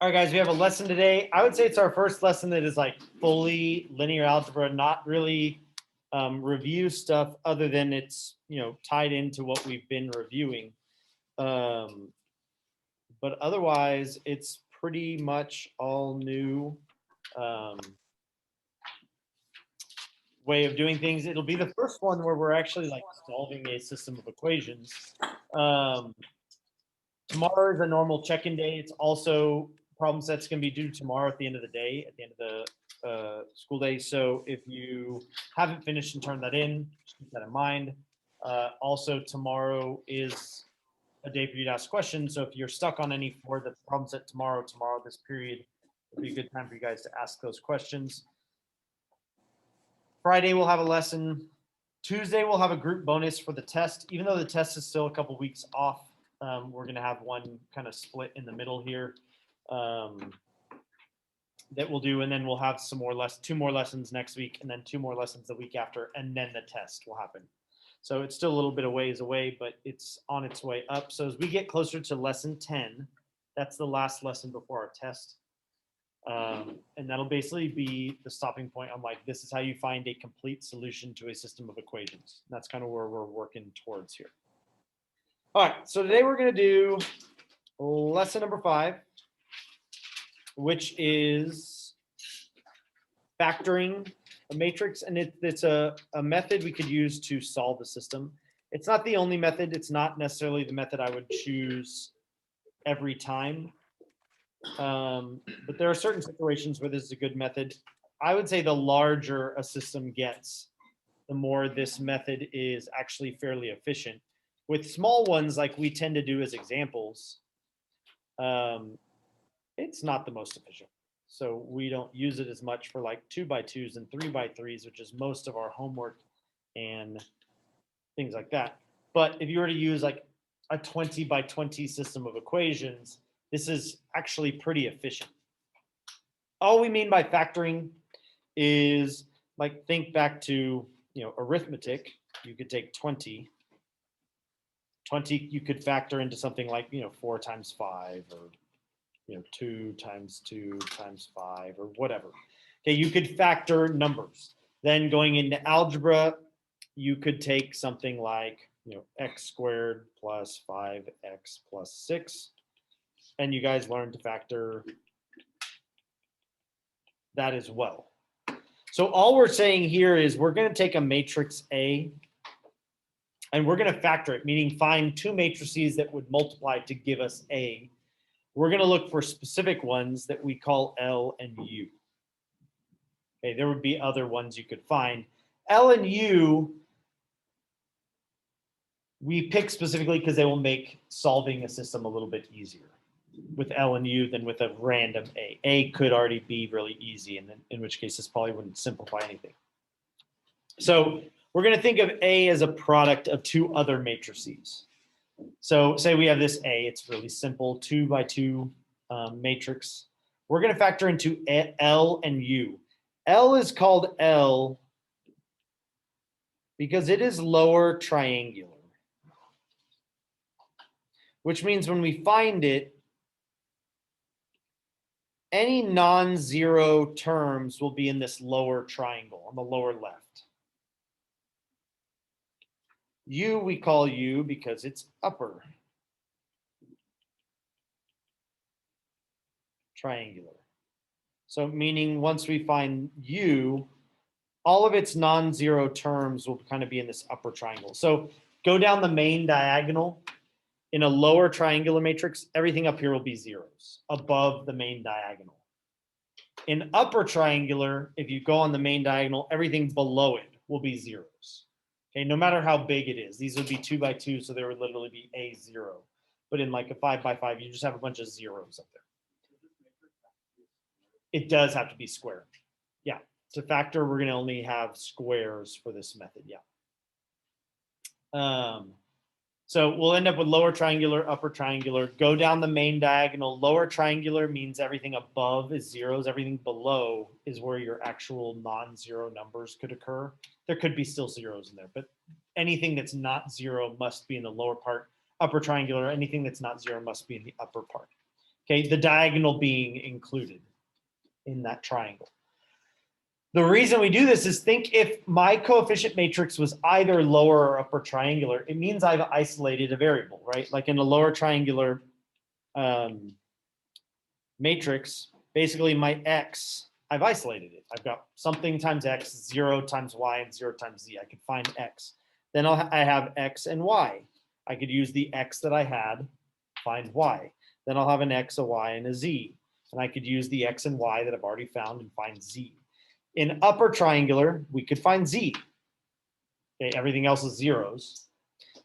All right, guys, we have a lesson today. I would say it's our first lesson that is like fully linear algebra, not really review stuff other than it's, tied into what we've been reviewing. But otherwise, it's pretty much all new way of doing things. It'll be the first one where we're actually like solving a system of equations. Tomorrow is a normal check-in day. It's also problem sets can be due tomorrow at the end of the day, at the end of the school day. So if you haven't finished and turned that in, just keep that in mind. Also, tomorrow is a day for you to ask questions. So if you're stuck on any for the problem set tomorrow, this period will be a good time for you guys to ask those questions. Friday, we'll have a lesson. Tuesday, we'll have a group bonus for the test. Even though the test is still a couple weeks off, we're going to have one kind of split in the middle here that we'll do. And then we'll have two more lessons next week, and then 2 more lessons the week after, and then the test will happen. So it's still a little bit of ways away, but it's on its way up. So as we get closer to lesson 10, that's the last lesson before our test. And that'll basically be the stopping point on like, this is how you find a complete solution to a system of equations. And that's kind of where we're working towards here. All right, so today we're going to do lesson number 5, which is factoring a matrix. And it's a method we could use to solve the system. It's not the only method. It's not necessarily the method I would choose every time. But there are certain situations where this is a good method. I would say the larger a system gets, the more this method is actually fairly efficient. With small ones, like we tend to do as examples, it's not the most efficient. So we don't use it as much for like 2x2s and 3x3s, which is most of our homework and things like that. But if you were to use like a 20x20 system of equations, this is actually pretty efficient. All we mean by factoring is like, think back to, arithmetic. You could take 20, you could factor into something like, 4 times 5 or, 2 times 2 times 5 or whatever. Okay, you could factor numbers. Then going into algebra, you could take something like, x squared plus 5x plus 6. And you guys learn to factor that as well. So all we're saying here is we're going to take a matrix A and we're going to factor it, meaning find 2 matrices that would multiply to give us A. We're going to look for specific ones that we call L and U. Okay, there would be other ones you could find. L and U, we pick specifically because they will make solving a system a little bit easier with L and U than with a random A. A could already be really easy, and in which case this probably wouldn't simplify anything. So we're going to think of A as a product of 2 other matrices. So say we have this A, it's really simple, 2x2 matrix. We're going to factor into L and U. L is called L because it is lower triangular, which means when we find it, any non-zero terms will be in this lower triangle on the lower left. U we call U because it's upper triangular. So meaning once we find U, all of its non-zero terms will kind of be in this upper triangle. So go down the main diagonal. In a lower triangular matrix, everything up here will be zeros above the main diagonal. In upper triangular, if you go on the main diagonal, everything below it will be zeros. Okay, no matter how big it is. These would be 2 by 2, so there would literally be a 0. But in like a 5 by 5, you just have a bunch of zeros up there. It does have to be square. Yeah, to factor, we're going to only have squares for this method. Yeah. So we'll end up with lower triangular, upper triangular. Go down the main diagonal. Lower triangular means everything above is zeros. Everything below is where your actual non-zero numbers could occur. There could be still zeros in there, but anything that's not zero must be in the lower part. Upper triangular, anything that's not zero must be in the upper part. Okay, the diagonal being included in that triangle. The reason we do this is think if my coefficient matrix was either lower or upper triangular, it means I've isolated a variable, right? Like in a lower triangular matrix, basically my x, I've isolated it. I've got something times x, 0 times y, and 0 times z. I could find x. Then I have x and y. I could use the x that I had, find y. Then I'll have an x, a y, and a z. And I could use the x and y that I've already found and find z. In upper triangular, we could find z. Okay, everything else is zeros.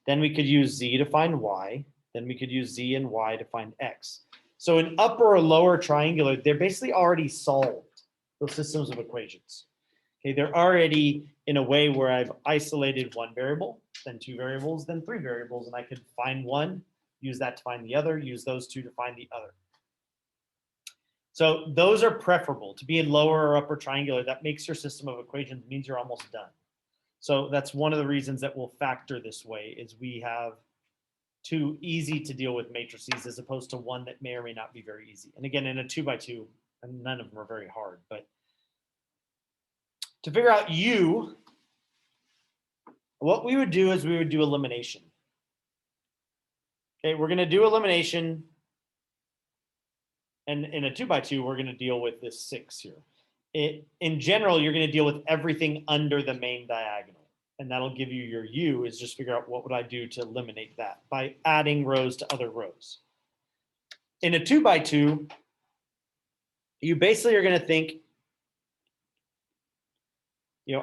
Then we could use z to find y. Then we could use z and y to find x. So in upper or lower triangular, they're basically already solved, those systems of equations. Okay, they're already in a way where I've isolated one variable, then 2 variables, then 3 variables, and I could find one, use that to find the other, use those 2 to find the other. So those are preferable. To be in lower or upper triangular, that makes your system of equations, means you're almost done. So that's one of the reasons that we'll factor this way, is we have 2 easy to deal with matrices as opposed to one that may or may not be very easy. And again, in a 2 by 2, and none of them are very hard, but to figure out U, what we would do is we would do elimination. Okay, we're going to do elimination. And in a 2 by 2, we're going to deal with this 6 here. In general, you're going to deal with everything under the main diagonal. And that'll give you your U, is just figure out what would I do to eliminate that by adding rows to other rows. In a 2 by 2, you basically are going to think,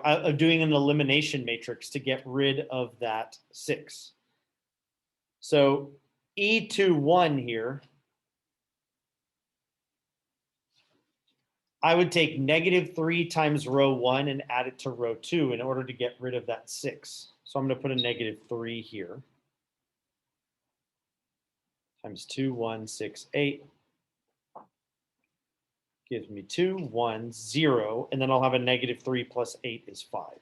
of doing an elimination matrix to get rid of that 6. So E21 here, I would take -3 times row 1 and add it to row 2 in order to get rid of that 6. So I'm going to put a -3 here. Times 2, 1, 6, 8. Gives me 2, 1, 0. And then I'll have a -3 plus 8 is 5.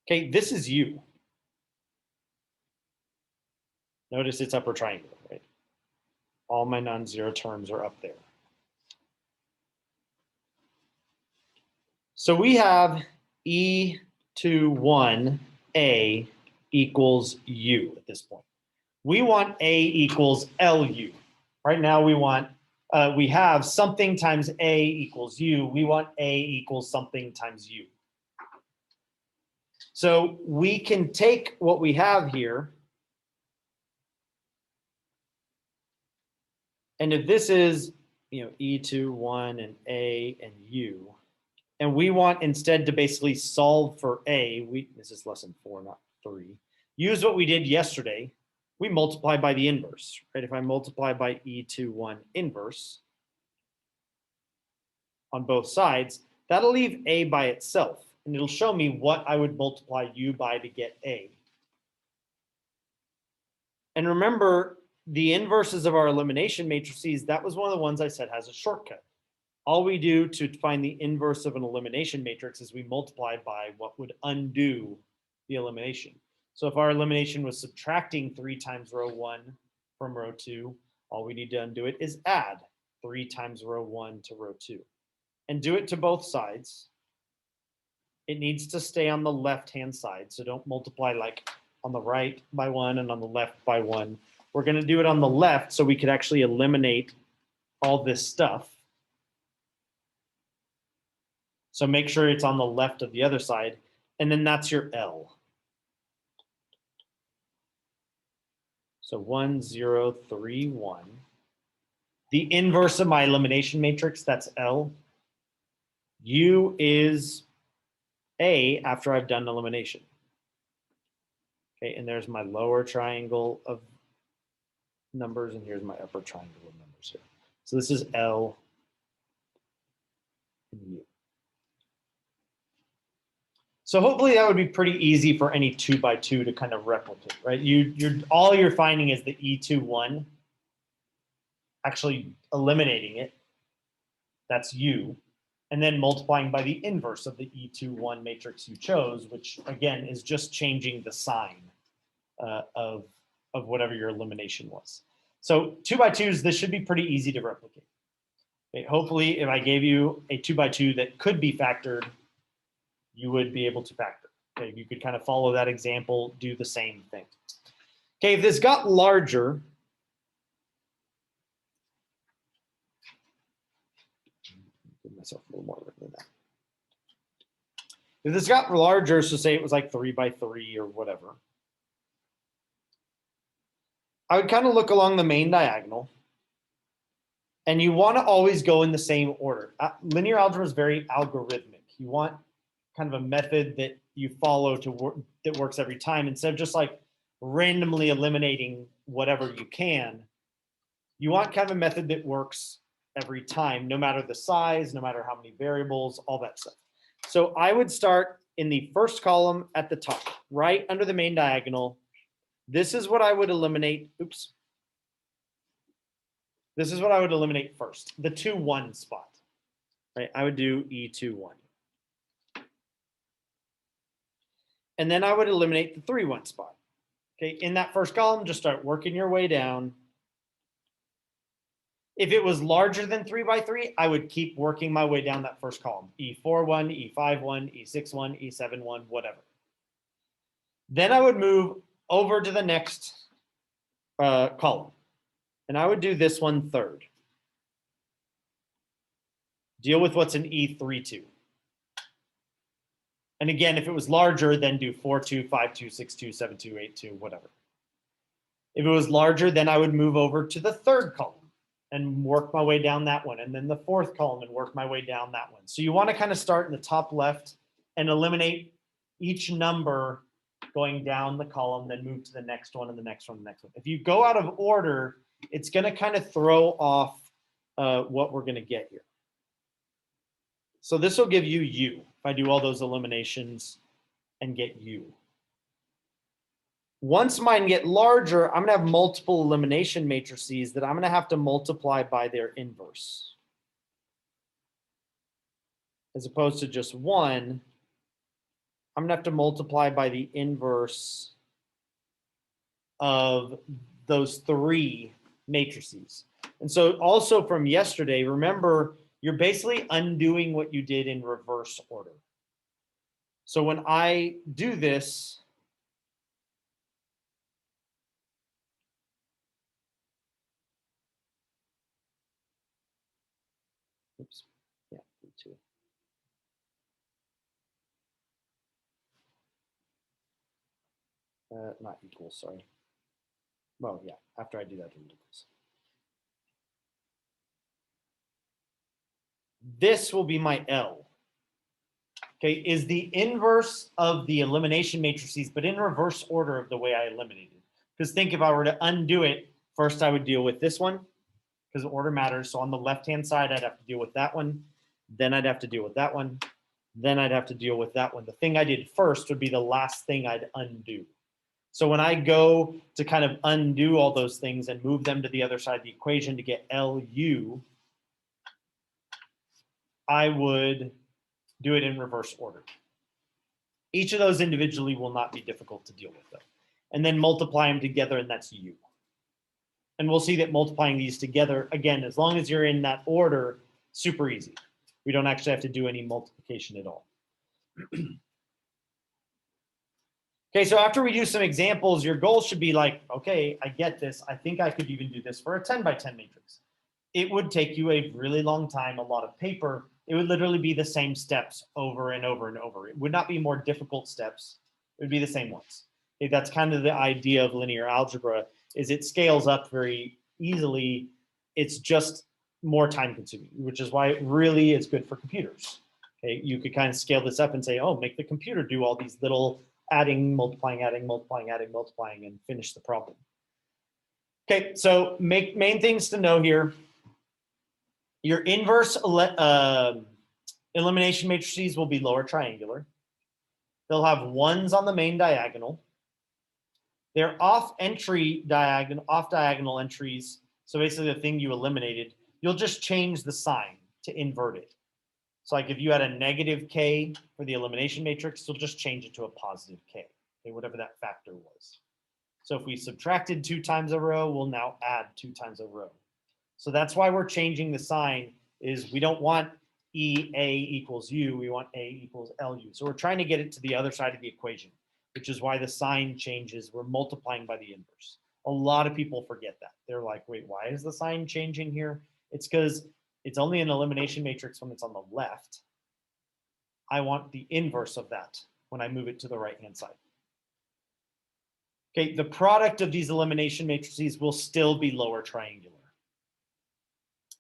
Okay, this is U. Notice it's upper triangular, right? All my non-zero terms are up there. So we have E21A equals U at this point. We want A equals LU. Right now we have something times A equals U. We want A equals something times U. So we can take what we have here, and if this is, E21 and A and U, and we want instead to basically solve for A, this is lesson 4, not 3. Use what we did yesterday. We multiply by the inverse, right? If I multiply by E21 inverse on both sides, that'll leave A by itself, and it'll show me what I would multiply U by to get A. And remember, the inverses of our elimination matrices, that was one of the ones I said has a shortcut. All we do to find the inverse of an elimination matrix is we multiply by what would undo the elimination. So if our elimination was subtracting 3 times row 1 from row 2, All we need to undo it is add 3 times row 1 to row 2. And do it to both sides. It needs to stay on the left-hand side, so don't multiply like on the right by 1 and on the left by 1. We're going to do it on the left so we could actually eliminate all this stuff. So make sure it's on the left of the other side, and then that's your L. So 1, 0, 3, 1. The inverse of my elimination matrix, that's L. U is A after I've done elimination. Okay, and there's my lower triangle of numbers, and here's my upper triangle of numbers here. So this is L and U. So hopefully that would be pretty easy for any 2x2 to kind of replicate, right? All you're finding is the E21, actually eliminating it. That's U. And then multiplying by the inverse of the E21 matrix you chose, which again is just changing the sign of whatever your elimination was. So 2x2s, this should be pretty easy to replicate. Okay, hopefully, if I gave you a 2x2 that could be factored, you would be able to factor. Okay, you could kind of follow that example, do the same thing. Okay, if this got larger, give myself a little more room than that. If this got larger, so say it was like 3x3 or whatever, I would kind of look along the main diagonal, and you want to always go in the same order. Linear algebra is very algorithmic. You want kind of a method that you follow to work that works every time, instead of just like randomly eliminating whatever you can. You want kind of a method that works every time, no matter the size, no matter how many variables, all that stuff. So I would start in the first column at the top, right under the main diagonal. This is what I would eliminate. Oops. This is what I would eliminate first, the 2, 1 spot. Right? I would do E2, 1. And then I would eliminate the 3, 1 spot. Okay, in that first column, just start working your way down. If it was larger than 3x3, I would keep working my way down that first column. E4, 1, E5, 1, E6, 1, E7, 1, whatever. Then I would move over to the next column. And I would do this one third. Deal with what's in E3, 2. And again, if it was larger, then do 4, 2, 5, 2, 6, 2, 7, 2, 8, 2, whatever. If it was larger, then I would move over to the third column and work my way down that one. And then the fourth column and work my way down that one. So you want to kind of start in the top left and eliminate each number going down the column, then move to the next one and the next one, and the next one. If you go out of order, it's going to kind of throw off what we're going to get here. So this will give you U. If I do all those eliminations and get U. Once mine get larger, I'm going to have multiple elimination matrices that I'm going to have to multiply by their inverse. As opposed to just one, I'm going to have to multiply by the inverse of those 3 matrices. And so also from yesterday, remember, you're basically undoing what you did in reverse order. So when I do this, oops, yeah, E2. Not equals, sorry. Well, yeah, after I do that, it equals. This will be my L. Okay, is the inverse of the elimination matrices, but in reverse order of the way I eliminated. Because think if I were to undo it, first I would deal with this one, because order matters. So on the left-hand side, I'd have to deal with that one. Then I'd have to deal with that one. Then I'd have to deal with that one. The thing I did first would be the last thing I'd undo. So when I go to kind of undo all those things and move them to the other side of the equation to get LU, I would do it in reverse order. Each of those individually will not be difficult to deal with, though. And then multiply them together, and that's U. And we'll see that multiplying these together, again, as long as you're in that order, super easy. We don't actually have to do any multiplication at all. Okay, so after we do some examples, your goal should be like, okay, I get this. I think I could even do this for a 10 by 10 matrix. It would take you a really long time, a lot of paper. It would literally be the same steps over and over and over. It would not be more difficult steps. It would be the same ones. Okay, that's kind of the idea of linear algebra, is it scales up very easily. It's just more time consuming, which is why it really is good for computers. Okay, you could kind of scale this up and say, oh, make the computer do all these little adding, multiplying, adding, multiplying, adding, multiplying, and finish the problem. Okay, so main things to know here. Your inverse elimination matrices will be lower triangular. They'll have ones on the main diagonal. They're off diagonal entries. So basically the thing you eliminated, you'll just change the sign to invert it. So like if you had a negative k for the elimination matrix, you'll just change it to a positive k, okay, whatever that factor was. So if we subtracted 2 times a row, we'll now add 2 times a row. So that's why we're changing the sign, is we don't want EA equals U, we want A equals LU. So we're trying to get it to the other side of the equation, which is why the sign changes. We're multiplying by the inverse. A lot of people forget that. They're like, wait, why is the sign changing here? It's because it's only an elimination matrix when it's on the left. I want the inverse of that when I move it to the right-hand side. Okay, the product of these elimination matrices will still be lower triangular.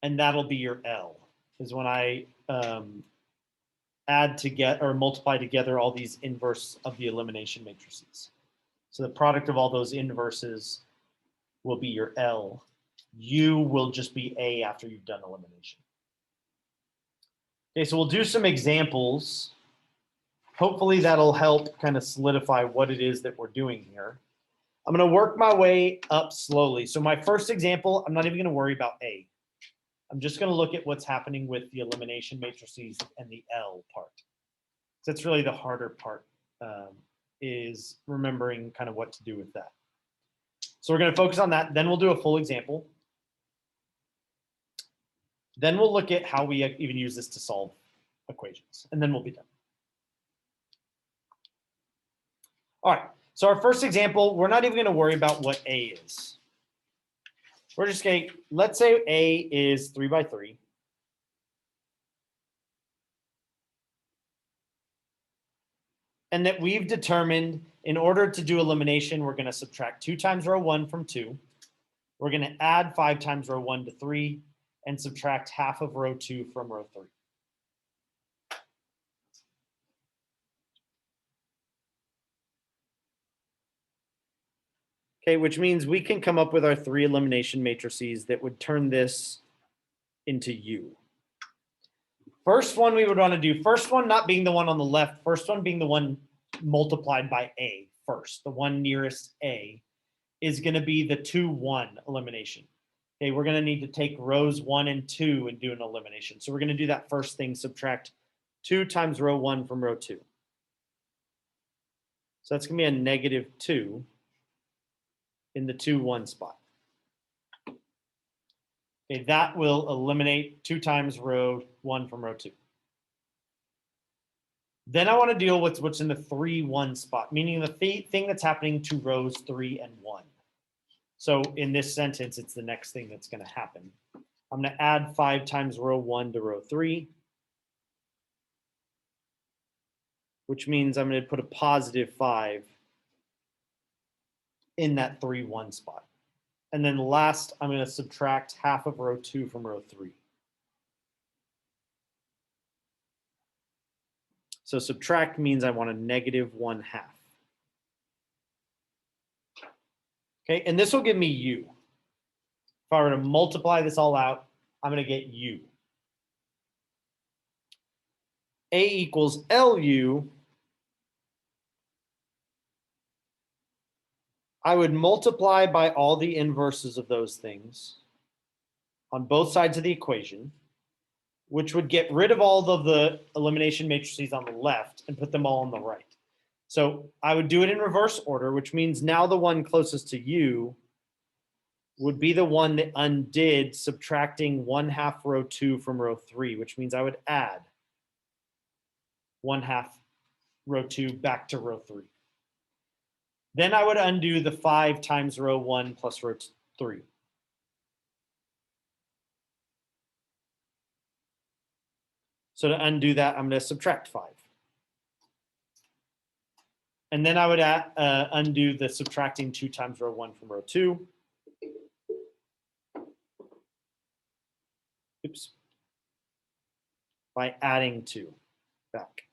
And that'll be your L, is when I add together or multiply together all these inverse of the elimination matrices. So the product of all those inverses will be your L. U will just be A after you've done elimination. Okay, so we'll do some examples. Hopefully that'll help kind of solidify what it is that we're doing here. I'm going to work my way up slowly. So my first example, I'm not even going to worry about A. I'm just going to look at what's happening with the elimination matrices and the L part. So that's really the harder part, is remembering kind of what to do with that. So we're going to focus on that. Then we'll do a full example. Then we'll look at how we even use this to solve equations, and then we'll be done. All right, so our first example, we're not even going to worry about what A is. We're just going to, let's say A is 3 by 3. And that we've determined in order to do elimination, we're going to subtract 2 times row 1 from 2. We're going to add 5 times row 1 to 3 and subtract half of row 2 from row 3. Okay, which means we can come up with our 3 elimination matrices that would turn this into U. First one we would want to do, first one not being the one on the left, first one being the one multiplied by A first, the one nearest A, is going to be the 2, 1 elimination. Okay, we're going to need to take rows 1 and 2 and do an elimination. So we're going to do that first thing, subtract 2 times row 1 from row 2. So that's going to be a negative 2 in the 2, 1 spot. Okay, that will eliminate 2 times row 1 from row 2. Then I want to deal with what's in the 3, 1 spot, meaning the thing that's happening to rows 3 and 1. So in this sentence, it's the next thing that's going to happen. I'm going to add 5 times row 1 to row 3, which means I'm going to put a positive 5 in that 3, 1 spot. And then last, I'm going to subtract half of row 2 from row 3. So subtract means I want a negative 1/2. Okay, and this will give me U. If I were to multiply this all out, I'm going to get U. A equals LU. I would multiply by all the inverses of those things on both sides of the equation, which would get rid of all of the elimination matrices on the left and put them all on the right. So I would do it in reverse order, which means now the one closest to U would be the one that undid subtracting 1/2 row 2 from row 3, which means I would add 1/2 row 2 back to row 3. Then I would undo the 5 times row 1 plus row 3. So to undo that, I'm going to subtract 5. And then I would undo the subtracting 2 times row 1 from row 2. Oops. By adding 2 back.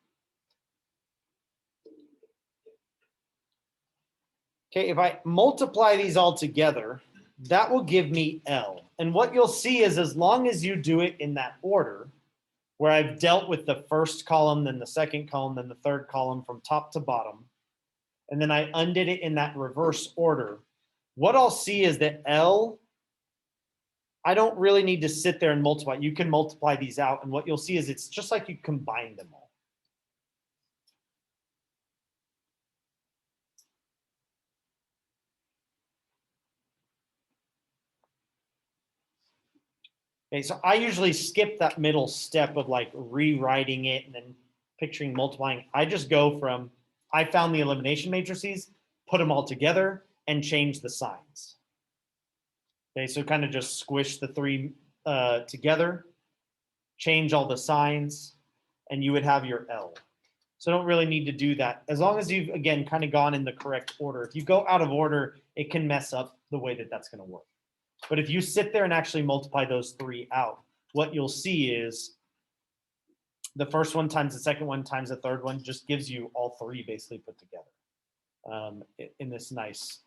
Okay, if I multiply these all together, that will give me L. And what you'll see is as long as you do it in that order, where I've dealt with the first column, then the second column, then the third column from top to bottom, and then I undid it in that reverse order, what I'll see is that L, I don't really need to sit there and multiply. You can multiply these out, and what you'll see is it's just like you combine them all. Okay, so I usually skip that middle step of like rewriting it and then picturing multiplying. I just go from, I found the elimination matrices, put them all together, and change the signs. Okay, so kind of just squish the 3 together, change all the signs, and you would have your L. So don't really need to do that. As long as you've, again, kind of gone in the correct order. If you go out of order, it can mess up the way that that's going to work. But if you sit there and actually multiply those 3 out, what you'll see is the first one times the second one times the third one just gives you all 3 basically put together in this nice,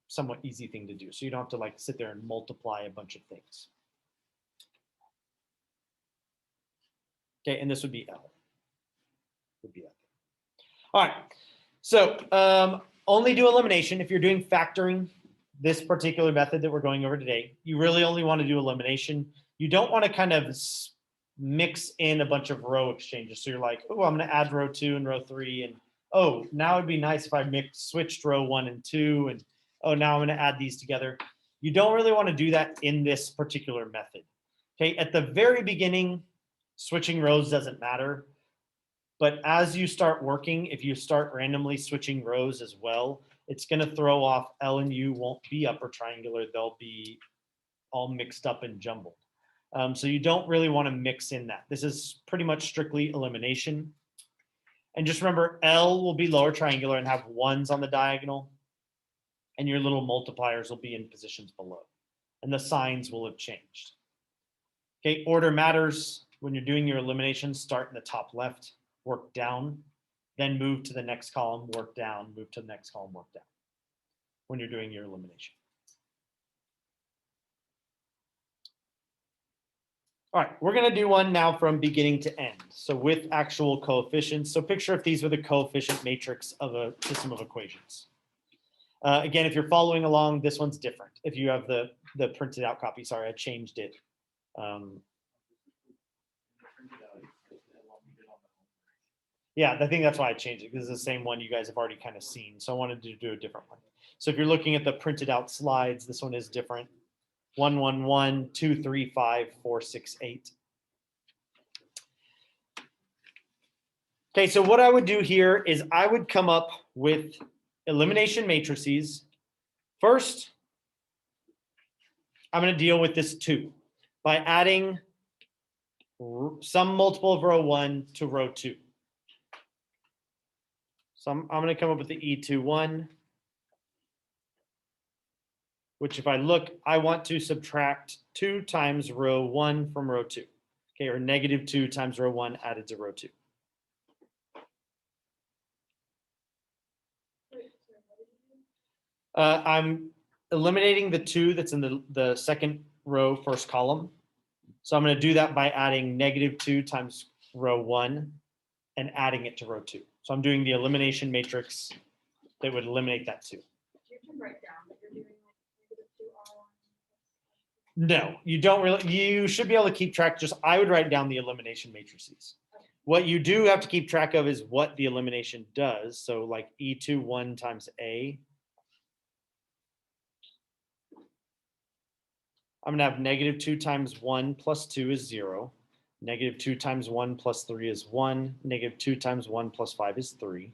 somewhat easy thing to do. So you don't have to like sit there and multiply a bunch of things. Okay, and this would be L. Would be that. All right, so only do elimination. If you're doing factoring, this particular method that we're going over today, you really only want to do elimination. You don't want to kind of mix in a bunch of row exchanges. So you're like, oh, I'm going to add row 2 and row 3. And oh, now it'd be nice if I switched row 1 and 2. And oh, now I'm going to add these together. You don't really want to do that in this particular method. Okay, at the very beginning, switching rows doesn't matter. But as you start working, if you start randomly switching rows as well, it's going to throw off L and U won't be upper triangular. They'll be all mixed up and jumbled. So you don't really want to mix in that. This is pretty much strictly elimination. And just remember, L will be lower triangular and have 1s on the diagonal. And your little multipliers will be in positions below. And the signs will have changed. Okay, order matters. When you're doing your elimination, start in the top left, work down, then move to the next column, work down, move to the next column, work down when you're doing your elimination. All right, we're going to do one now from beginning to end. So with actual coefficients. So picture if these were the coefficient matrix of a system of equations. Again, if you're following along, this one's different. If you have the printed out copy, sorry, I changed it. Yeah, I think that's why I changed it, because it's the same one you guys have already kind of seen. So I wanted to do a different one. So if you're looking at the printed out slides, this one is different. 1, 1, 1, 2, 3, 5, 4, 6, 8. Okay, so what I would do here is I would come up with elimination matrices. First, I'm going to deal with this 2 by adding some multiple of row 1 to row 2. So I'm going to come up with the E21, which if I look, I want to subtract 2 times row 1 from row 2. Okay, or negative 2 times row 1 added to row 2. I'm eliminating the 2 that's in the second row, first column. So I'm going to do that by adding negative 2 times row 1 and adding it to row 2. So I'm doing the elimination matrix that would eliminate that 2. You can write down that you're doing negative 2 No, you don't really. You should be able to keep track. Just I would write down the elimination matrices. What you do have to keep track of is what the elimination does. So like E21 times A. I'm gonna have negative 2 times 1 plus 2 is 0. Negative 2 times 1 plus 3 is 1. Negative 2 times 1 plus 5 is 3.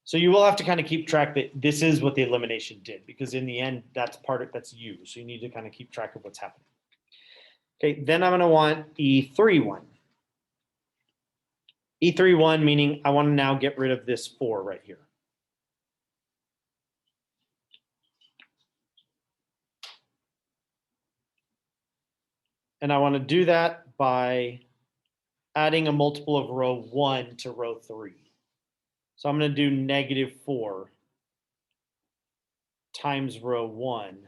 So you will have to kind of keep track that this is what the elimination did, because in the end, that's that's you. So you need to kind of keep track of what's happening. Okay, then I'm gonna want E31. E31 meaning I want to now get rid of this 4 right here. And I want to do that by adding a multiple of row 1 to row 3. So I'm going to do negative 4 times row 1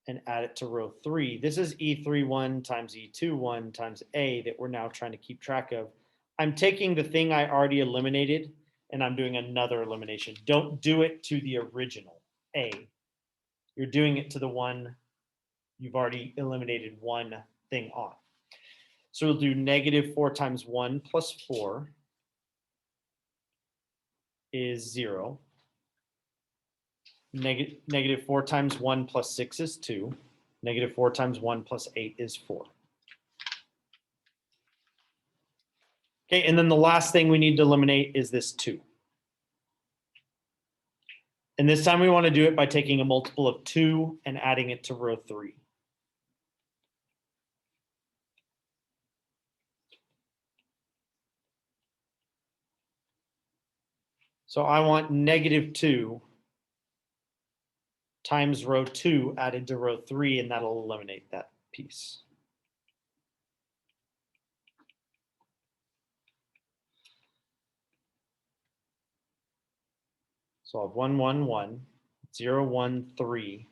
and add it to row 3. This is E31 times E21 times A that we're now trying to keep track of. I'm taking the thing I already eliminated and I'm doing another elimination. Don't do it to the original A. You're doing it to the one you've already eliminated one thing on. So we'll do negative 4 times 1 plus 4 is 0. Negative 4 times 1 plus 6 is 2. Negative 4 times 1 plus 8 is 4. Okay, and then the last thing we need to eliminate is this 2. And this time we want to do it by taking a multiple of 2 and adding it to row 3. So I want negative 2 times row 2 added to row 3, and that'll eliminate that piece. So I'll have 1, 1, 1, 0, 1, 3,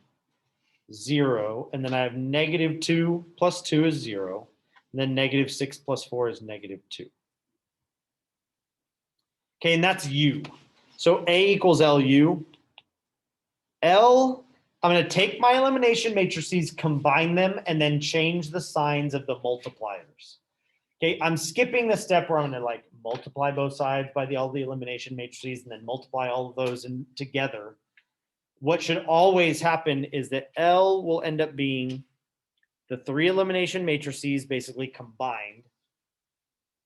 0, and then I have negative 2 plus 2 is 0, and then negative 6 plus 4 is negative 2. Okay, and that's U. So A equals LU. L, I'm going to take my elimination matrices, combine them, and then change the signs of the multipliers. Okay, I'm skipping the step where I'm going to like multiply both sides by all the elimination matrices and then multiply all of those together. What should always happen is that L will end up being the 3 elimination matrices basically combined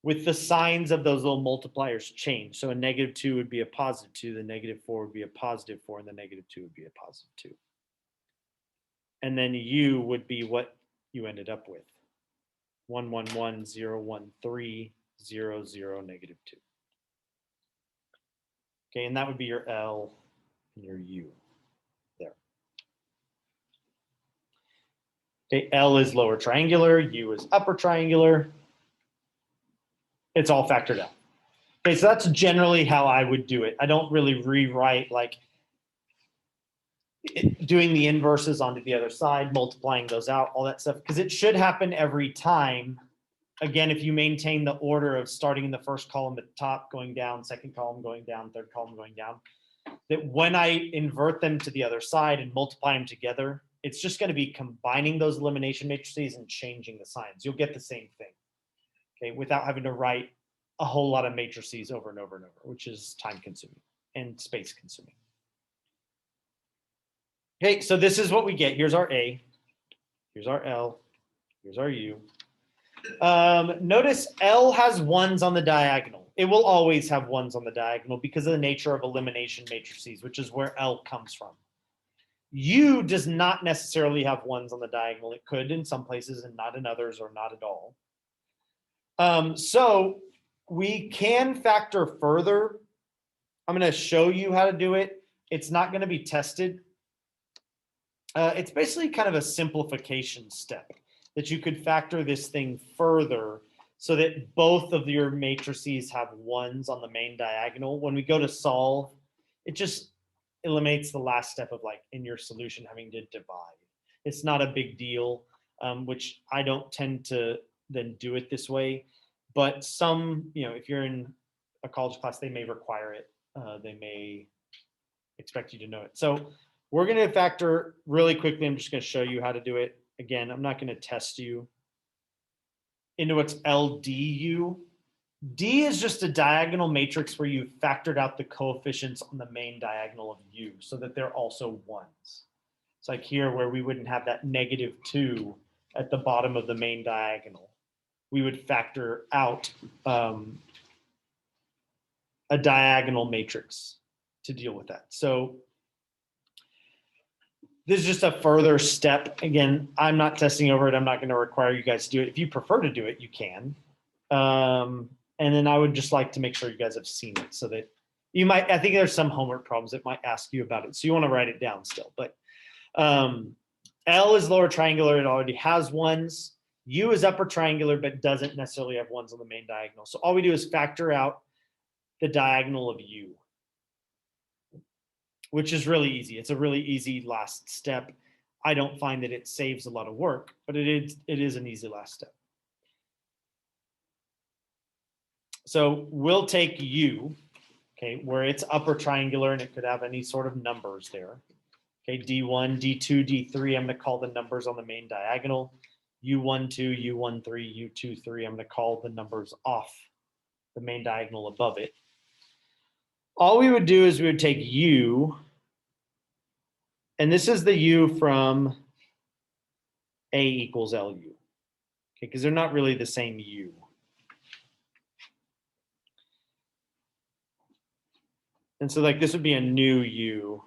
with the signs of those little multipliers change. So a negative 2 would be a positive 2, the negative 4 would be a positive 4, and the negative 2 would be a positive 2. And then U would be what you ended up with. 1, 1, 1, 0, 1, 3, 0, 0, negative 2. Okay, and that would be your L and your U there. Okay, L is lower triangular, U is upper triangular. It's all factored out. Okay, so that's generally how I would do it. I don't really rewrite like doing the inverses onto the other side, multiplying those out, all that stuff, because it should happen every time. Again, if you maintain the order of starting in the first column at the top, going down, second column going down, third column going down, that when I invert them to the other side and multiply them together, it's just going to be combining those elimination matrices and changing the signs. You'll get the same thing, okay, without having to write a whole lot of matrices over and over and over, which is time consuming and space consuming. Okay, so this is what we get. Here's our A, here's our L, here's our U. Notice L has 1s on the diagonal. It will always have 1s on the diagonal because of the nature of elimination matrices, which is where L comes from. U does not necessarily have 1s on the diagonal. It could in some places and not in others, or not at all. So we can factor further. I'm going to show you how to do it. It's not going to be tested. It's basically kind of a simplification step that you could factor this thing further so that both of your matrices have 1s on the main diagonal. When we go to solve, it just eliminates the last step of like in your solution having to divide. It's not a big deal, which I don't tend to then do it this way. But some, if you're in a college class, they may require it. They may expect you to know it. So we're going to factor really quickly. I'm just going to show you how to do it. Again, I'm not going to test you into what's LDU, D is just a diagonal matrix where you factored out the coefficients on the main diagonal of U so that they're also ones. It's like here where we wouldn't have that -2 at the bottom of the main diagonal. We would factor out a diagonal matrix to deal with that. So this is just a further step. Again, I'm not testing over it. I'm not going to require you guys to do it. If you prefer to do it, you can. And then I would just like to make sure you guys have seen it so that you might, I think there's some homework problems that might ask you about it. So you want to write it down still. But L is lower triangular. It already has ones. U is upper triangular, but doesn't necessarily have ones on the main diagonal. So all we do is factor out the diagonal of U, which is really easy. It's a really easy last step. I don't find that it saves a lot of work, but it is an easy last step. So we'll take U, okay, where it's upper triangular and it could have any sort of numbers there. Okay, D1, D2, D3, I'm going to call the numbers on the main diagonal. U12, U13, U23, I'm going to call the numbers off the main diagonal above it. All we would do is we would take U, and this is the U from A equals LU, okay, because they're not really the same U. And so like this would be a new U.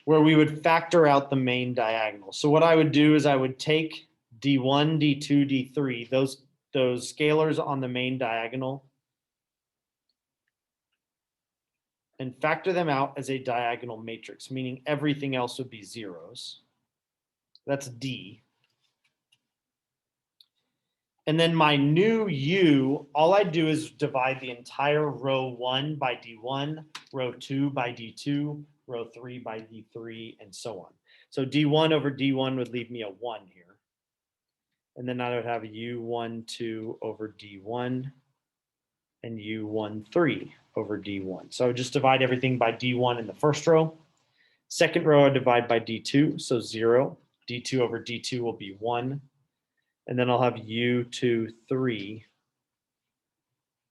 Where we would factor out the main diagonal. So what I would do is I would take D1, D2, D3, those scalars on the main diagonal, and factor them out as a diagonal matrix, meaning everything else would be zeros. That's D. And then my new U, all I do is divide the entire row 1 by D1, row 2 by D2, row 3 by D3, and so on. So D1 over D1 would leave me a 1 here. And then I would have U12 over D1 and U13 over D1. So I would just divide everything by D1 in the first row. Second row, I divide by D2, so 0. D2 over D2 will be 1. And then I'll have U23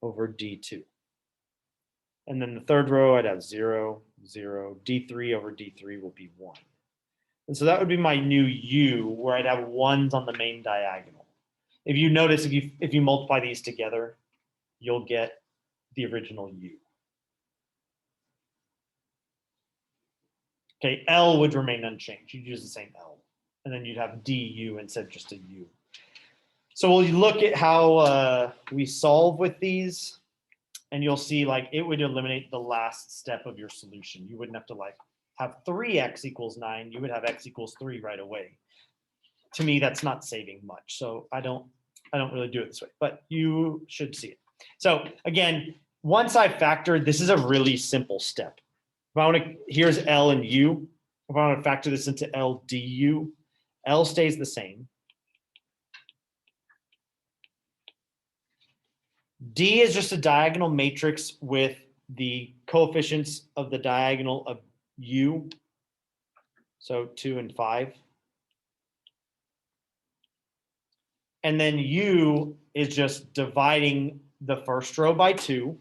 over D2. And then the third row, I'd have 0, 0. D3 over D3 will be 1. And so that would be my new U, where I'd have ones on the main diagonal. If you notice, if you multiply these together, you'll get the original U. Okay, L would remain unchanged. You'd use the same L. And then you'd have DU instead of just a U. So we'll look at how we solve with these, and you'll see like it would eliminate the last step of your solution. You wouldn't have to like have 3x equals 9. You would have x equals 3 right away. To me, that's not saving much. So I don't really do it this way, but you should see it. So again, once I factored, this is a really simple step. If I want to, here's L and U. If I want to factor this into L du, L stays the same. D is just a diagonal matrix with the coefficients of the diagonal of U. So 2 and 5. And then U is just dividing the first row by 2.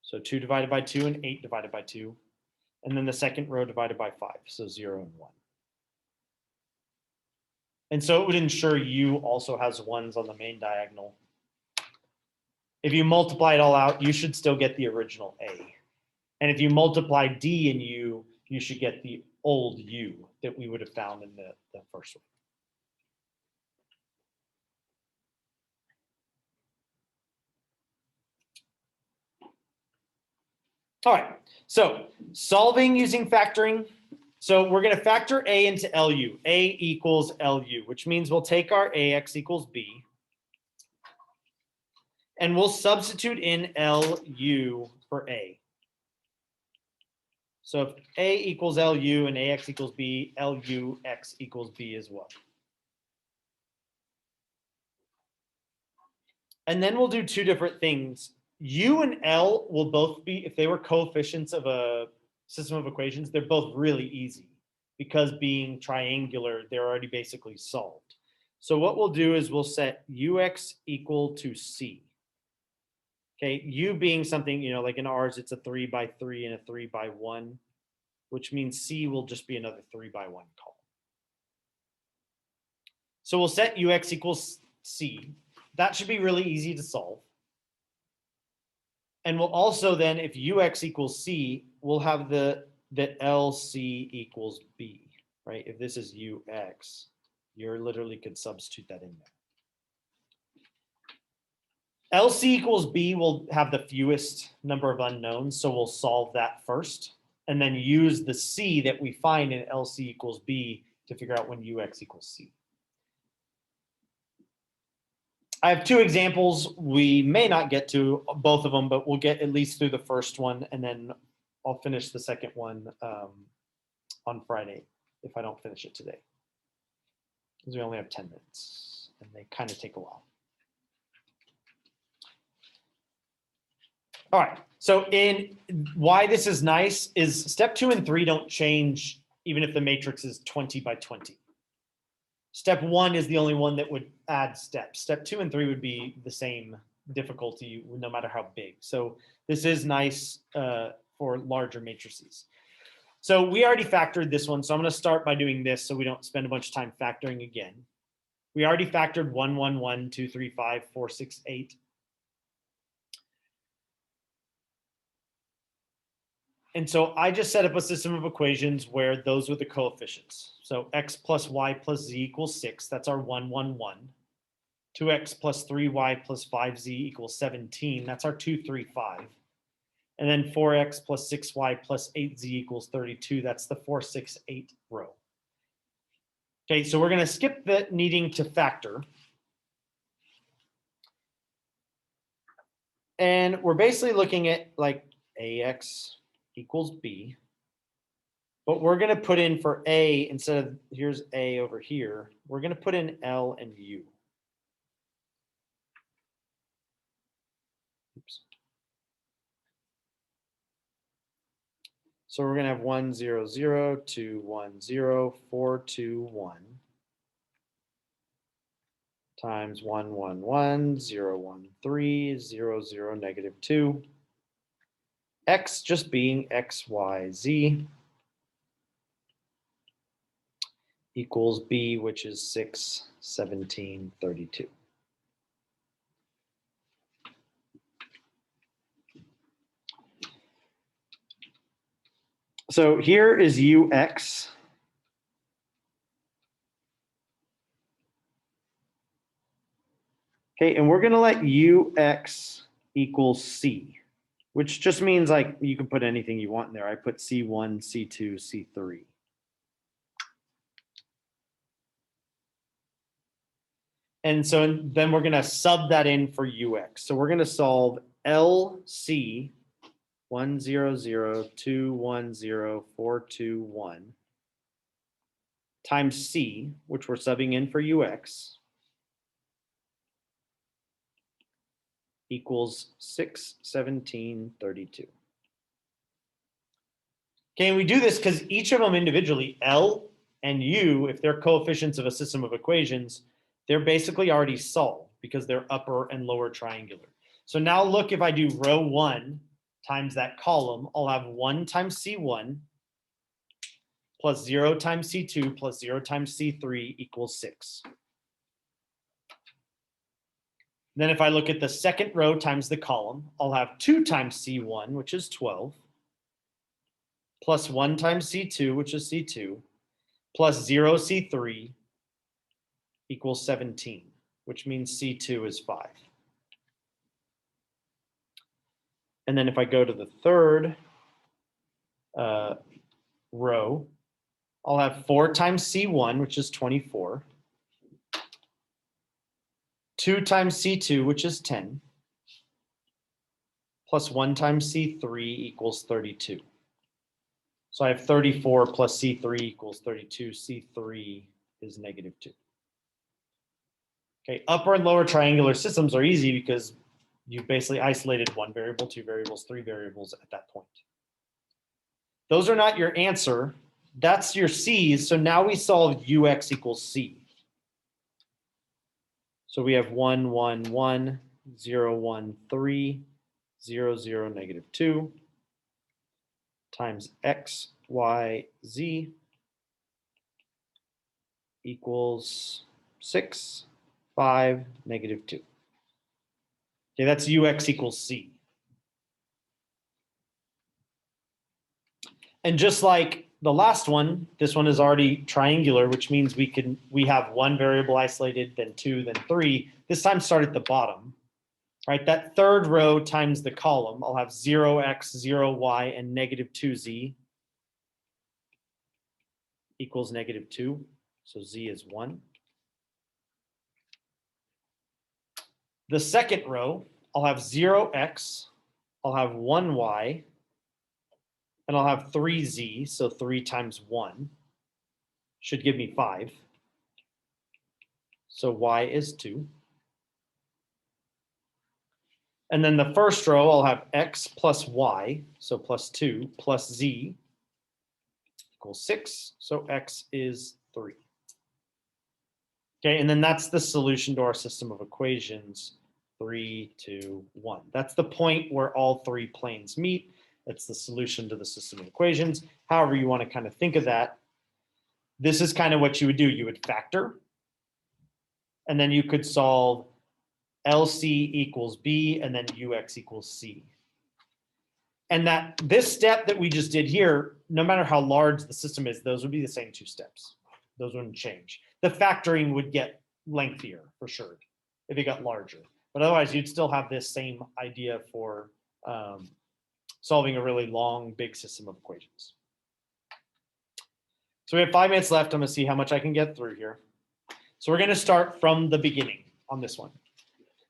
So 2 divided by 2 and 8 divided by 2. And then the second row divided by 5. So 0 and 1. And so it would ensure U also has ones on the main diagonal. If you multiply it all out, you should still get the original A. And if you multiply D and U, you should get the old U that we would have found in the first one. All right, so solving using factoring. So we're going to factor A into LU. A equals LU, which means we'll take our AX equals B, and we'll substitute in LU for A. So if A equals LU and AX equals B, LUX equals B as well. And then we'll do two different things. U and L will both be, if they were coefficients of a system of equations, they're both really easy because being triangular, they're already basically solved. So what we'll do is we'll set ux equal to c. Okay, u being something, like in ours, it's a 3 by 3 and a 3 by 1, which means c will just be another 3 by 1 column. So we'll set ux equals c. That should be really easy to solve. And we'll also then, if ux equals c, we'll have that lc equals b, right? If this is ux, you literally could substitute that in there. LC equals B will have the fewest number of unknowns, so we'll solve that first, and then use the C that we find in LC equals B to figure out when UX equals C. I have two examples. We may not get to both of them, but we'll get at least through the first one, and then I'll finish the second one on Friday if I don't finish it today, because we only have 10 minutes, and they kind of take a while. All right, so in why this is nice is step 2 and 3 don't change even if the matrix is 20 by 20. Step 1 is the only one that would add steps. Step 2 and 3 would be the same difficulty no matter how big. So this is nice for larger matrices. So we already factored this one, so I'm going to start by doing this so we don't spend a bunch of time factoring again. We already factored 1, 1, 1, 2, 3, 5, 4, 6, 8. And so I just set up a system of equations where those were the coefficients. So x plus y plus z equals 6. That's our 1, 1, 1. 2x plus 3y plus 5z equals 17. That's our 2, 3, 5. And then 4x plus 6y plus 8z equals 32. That's the 4, 6, 8 row. Okay, so we're going to skip the needing to factor. And we're basically looking at like ax equals b. But we're going to put in for a, instead of here's a over here, we're going to put in L and U. Oops. So we're going to have 1, 0, 0, 2, 1, 0, 4, 2, 1 times 1, 1, 1, 0, 1, 3, 0, 0, negative 2. X just being x, y, z equals b, which is 6, 17, 32. So here is ux. Okay, and we're going to let ux equal c, which just means like you can put anything you want in there. I put C1, C2, C3. And so then we're going to sub that in for ux. So we're going to solve LC 1, 0, 0, 2, 1, 0, 4, 2, 1 times c, which we're subbing in for ux, equals 6, 17, 32. Okay, and we do this because each of them individually, L and U, if they're coefficients of a system of equations, they're basically already solved because they're upper and lower triangular. So now look, if I do row 1 times that column, I'll have 1 times C1 plus 0 times C2 plus 0 times C3 equals 6. Then if I look at the second row times the column, I'll have 2 times C1, which is 12, plus 1 times C2, which is C2, plus 0 C3 equals 17, which means C2 is 5. And then if I go to the third row, I'll have 4 times C1, which is 24, 2 times C2, which is 10, plus 1 times C3 equals 32. So I have 34 plus C3 equals 32. C3 is negative 2. Okay, upper and lower triangular systems are easy because you've basically isolated 1 variable, 2 variables, 3 variables at that point. Those are not your answer. That's your C's. So now we solve UX equals C. So we have 1, 1, 1, 0, 1, 3, 0, 0, negative 2 times X, Y, Z equals 6, 5, negative 2. Okay, that's UX equals C. And just like the last one, this one is already triangular, which means we have one variable isolated, then two, then three. This time start at the bottom, right? That third row times the column, I'll have 0x, 0y, and negative 2z equals negative 2. So z is 1. The second row, I'll have 0x, I'll have 1y, and I'll have 3z, so 3 times 1 should give me 5. So y is 2. And then the first row, I'll have x plus y, so plus 2, plus z equals 6, so x is 3. Okay, and then that's the solution to our system of equations, 3, 2, 1. That's the point where all three planes meet. That's the solution to the system of equations. However you want to kind of think of that, this is kind of what you would do. You would factor, and then you could solve LC equals B, and then UX equals C. And that this step that we just did here, no matter how large the system is, those would be the same two steps. Those wouldn't change. The factoring would get lengthier for sure if it got larger. But otherwise, you'd still have this same idea for solving a really long, big system of equations. So we have 5 minutes left. I'm going to see how much I can get through here. So we're going to start from the beginning on this one.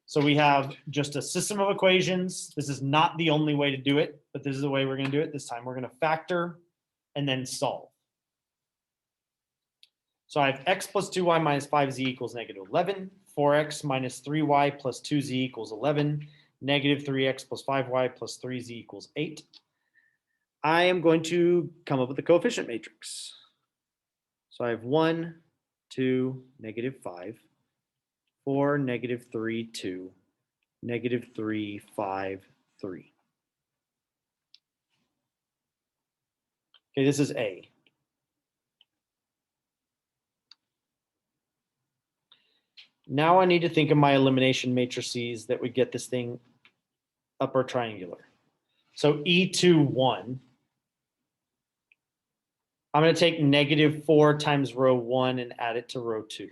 So we have just a system of equations. This is not the only way to do it, but this is the way we're going to do it this time. We're going to factor and then solve. So I have x plus 2y minus 5z equals negative 11, 4x minus 3y plus 2z equals 11, negative 3x plus 5y plus 3z equals 8. I am going to come up with a coefficient matrix. So I have 1, 2, negative 5, 4, negative 3, 2, negative 3, 5, 3. Okay, this is A. Now I need to think of my elimination matrices that would get this thing upper triangular. So E2, 1. I'm going to take negative 4 times row 1 and add it to row 2.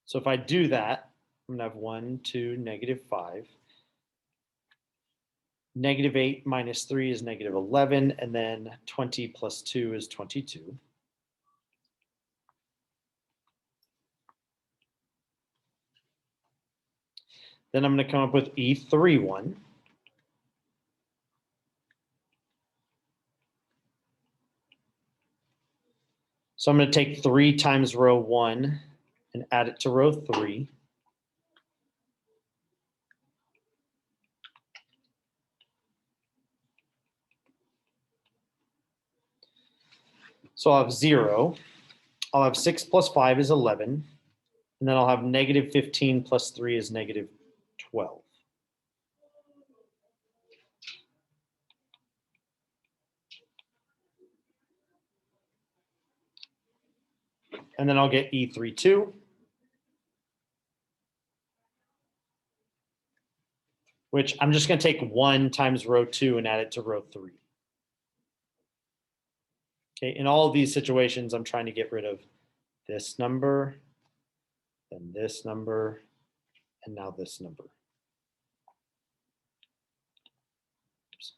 So if I do that, I'm going to have 1, 2, negative 5. Negative 8 minus 3 is negative 11, and then 20 plus 2 is 22. Then I'm going to come up with E3, 1. So I'm going to take 3 times row 1 and add it to row 3. So I'll have 0. I'll have 6 plus 5 is 11. And then I'll have negative 15 plus 3 is negative 12. And then I'll get E3, 2. Which I'm just going to take 1 times row 2 and add it to row 3. Okay, in all of these situations, I'm trying to get rid of this number, then this number, and now this number. Oops.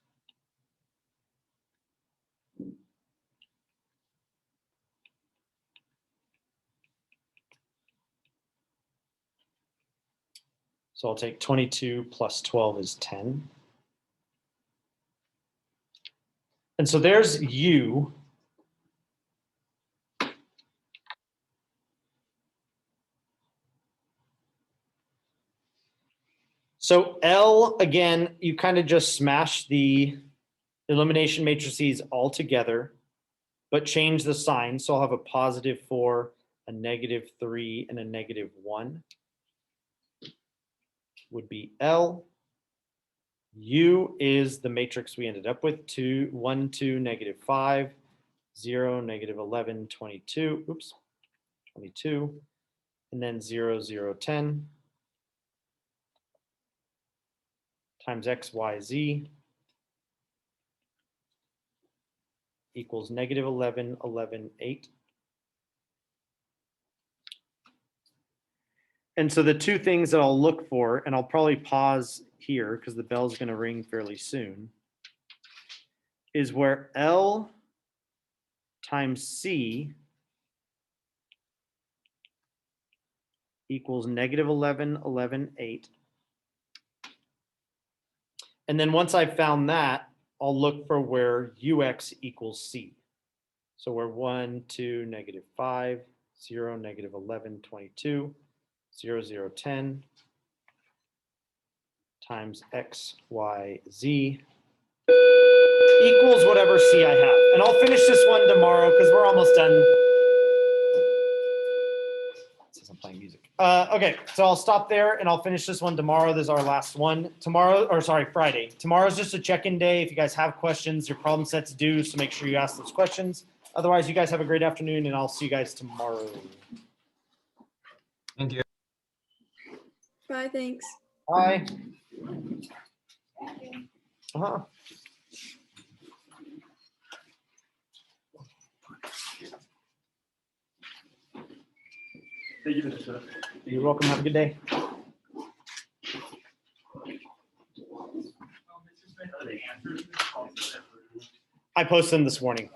So I'll take 22 plus 12 is 10. And so there's U. So L, again, you kind of just smash the elimination matrices all together, but change the sign. So I'll have a +4, a -3, and a -1 would be L. U is the matrix we ended up with, 2, 1, 2, -5, 0, -11, 22, oops, 22, and then 0, 0, 10 times X, Y, Z equals -11, 11, 8. And so the two things that I'll look for, and I'll probably pause here because the bell's going to ring fairly soon, is where L times C equals -11, 11, 8. And then once I've found that, I'll look for where UX equals C. So we're 1, 2, -5, 0, -11, 22, 0, 0, 10 times X, Y, Z equals whatever C I have. And I'll finish this one tomorrow because we're almost done. It says I'm playing music. Okay, so I'll stop there and I'll finish this one tomorrow. This is our last one. Tomorrow, or sorry, Friday. Tomorrow's just a check-in day. If you guys have questions, your problem set's due, so make sure you ask those questions. Otherwise, you guys have a great afternoon and I'll see you guys tomorrow. Thank you. Bye, thanks. Bye. Uh-huh. Thank you, Mr. Smith. You're welcome. Have a good day. I posted them this morning.